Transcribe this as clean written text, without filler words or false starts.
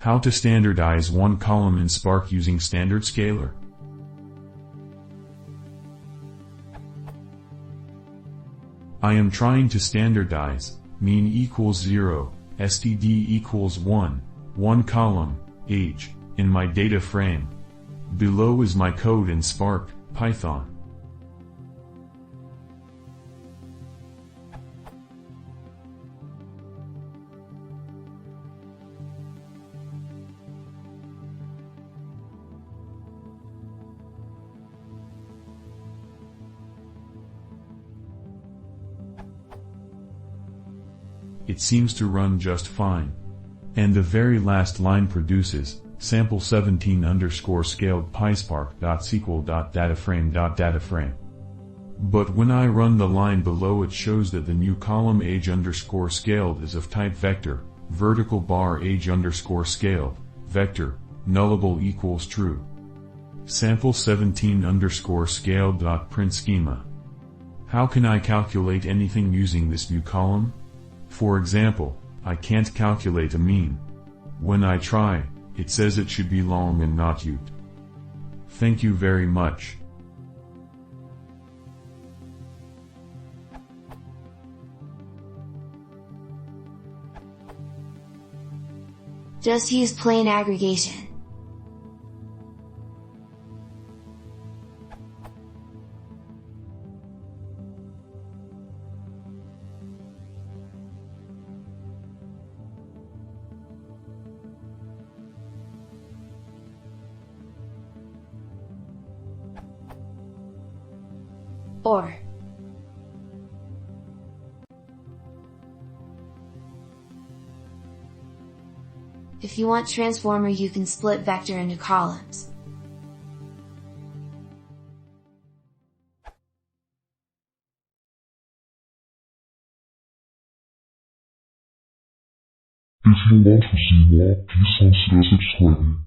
How to standardize one column in Spark using StandardScaler. I am trying to standardize mean equals 0, std equals 1 column, age, in my data frame. Below is my code in Spark, Python. It seems to run just fine. And the very last line produces sample17_scaled pyspark.sql.dataframe.dataframe. But when I run the line below, it shows that the new column age_scaled is of type vector, vertical bar age_scaled, vector, nullable equals true. Sample17_scaled.print schema. How can I calculate anything using this new column? For example, I can't calculate a mean. When I try, it says it should be long and not ut. Thank you very much. Just use plain aggregation. Or if you want transformer, you can split vector into columns. If you want to see more, please consider subscribing.